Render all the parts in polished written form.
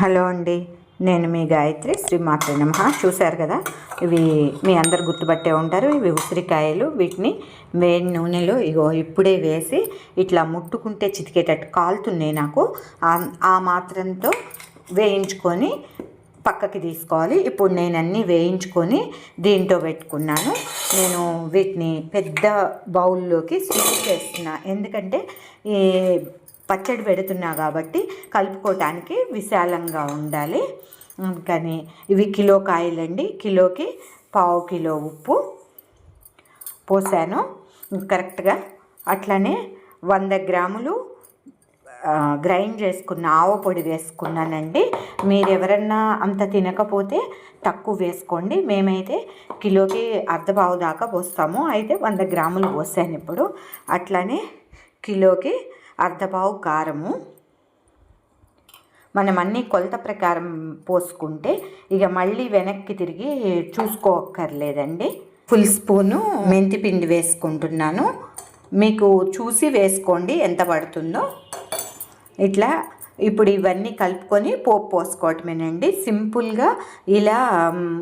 Hello అండి, నేను మీ గాయత్రి. శ్రీమాత్రే నమః. చూశారు కదా, ఇవి మీ అందరు గుర్తుపట్టే ఉంటారు. ఇవి ఉసిరికాయలు. వీటిని వేడి నూనెలో ఇప్పుడే వేసి ఇట్లా ముట్టుకుంటే చితికేటట్టు కాలుతున్నాయి నాకు. ఆ మాత్రంతో వేయించుకొని పక్కకి తీసుకోవాలి. ఇప్పుడు నేను అన్నీ వేయించుకొని దీంట్లో పెట్టుకున్నాను. నేను వీటిని పెద్ద బౌల్లోకి స్విచ్ చేస్తున్నా, ఎందుకంటే ఈ పచ్చడి పెడుతున్నా కాబట్టి కలుపుకోవటానికి విశాలంగా ఉండాలి. కానీ ఇవి కిలో కాయలండి. కిలోకి 1/2 కిలో ఉప్పు పోసాను కరెక్ట్గా. అట్లనే 100 గ్రాములు గ్రైండ్ చేసుకున్న ఆవ పొడి వేసుకున్నానండి. మీరు ఎవరన్నా అంత తినకపోతే తక్కువ వేసుకోండి. మేమైతే కిలోకి అర్ధపావు దాకా పోస్తాము. అయితే 100 గ్రాములు పోసాను ఇప్పుడు. అట్లనే కిలోకి అర్ధపావు కారము. మనం అన్నీ కొలత ప్రకారం పోసుకుంటే ఇక మళ్ళీ వెనక్కి తిరిగి చూసుకోక్కర్లేదండి. ఫుల్ స్పూను మెంతిపిండి వేసుకుంటున్నాను. మీకు చూసి వేసుకోండి ఎంత పడుతుందో. ఇట్లా ఇప్పుడు ఇవన్నీ కలుపుకొని పోపు పోసుకోవటమేనండి. సింపుల్గా ఇలా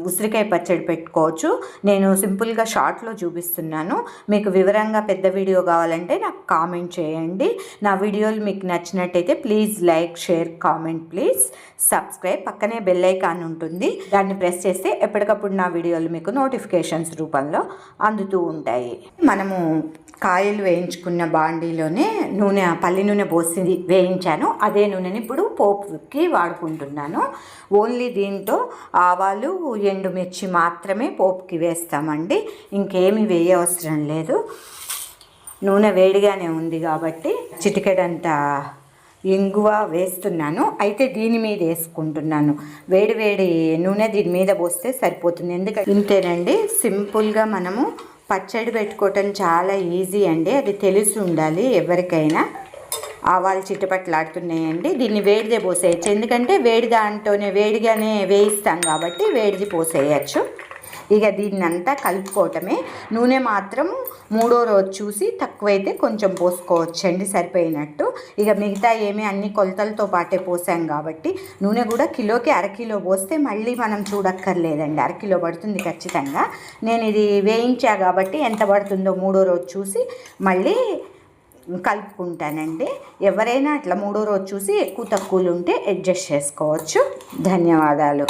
ఉసిరికాయ పచ్చడి పెట్టుకోవచ్చు. నేను సింపుల్గా షార్ట్లో చూపిస్తున్నాను. మీకు వివరంగా పెద్ద వీడియో కావాలంటే నాకు కామెంట్ చేయండి. నా వీడియోలు మీకు నచ్చినట్టయితే please like, share, comment, please subscribe. పక్కనే బెల్ ఐకాన్ ఉంటుంది, దాన్ని ప్రెస్ చేస్తే ఎప్పటికప్పుడు నా వీడియోలు మీకు నోటిఫికేషన్స్ రూపంలో అందుతూ ఉంటాయి. మనము కాయలు వేయించుకున్న బాండీలోనే పల్లి నూనె పోసి వేయించాను. అదే నూనెని ఇప్పుడు పోపుకి వాడుకుంటున్నాను. ఓన్లీ దీంతో ఆవాలు, ఎండుమిర్చి మాత్రమే పోపుకి వేస్తామండి. ఇంకేమీ వేయవసరం లేదు. నూనె వేడిగానే ఉంది కాబట్టి చిటికెడంత ఇంగువ వేస్తున్నాను. అయితే దీని మీద వేసుకుంటున్నాను. వేడి వేడి నూనె దీని మీద పోస్తే సరిపోతుంది. ఎందుకంటే ఇంతేనండి, సింపుల్గా మనము పచ్చడి పెట్టుకోవటం చాలా ఈజీ అండి. అది తెలిసి ఉండాలి ఎవరికైనా. ఆవాలు చిటపట్లాడుతున్నాయండి. దీన్ని వేడిదే పోసేయచ్చు, ఎందుకంటే వేడి దాంట్లోనే వేడిగానే వేయిస్తాం కాబట్టి వేడిది పోసేయచ్చు. ఇక దీన్ని అంతా కలుపుకోవటమే. నూనె మాత్రం 3వ రోజు చూసి తక్కువైతే కొంచెం పోసుకోవచ్చండి, సరిపోయినట్టు. ఇక మిగతా ఏమీ అన్ని కొలతలతో పాటే పోసాం కాబట్టి నూనె కూడా కిలోకి 1/2 కిలో పోస్తే మళ్ళీ మనం చూడక్కర్లేదండి. 1/2 కిలో పడుతుంది ఖచ్చితంగా. నేను ఇది వేయించా కాబట్టి ఎంత పడుతుందో 3వ రోజు చూసి మళ్ళీ కలుపుకుంటానండి. ఎవరైనా అట్లా 3వ రోజు చూసి ఎక్కువ తక్కువలు ఉంటే అడ్జస్ట్ చేసుకోవచ్చు. ధన్యవాదాలు.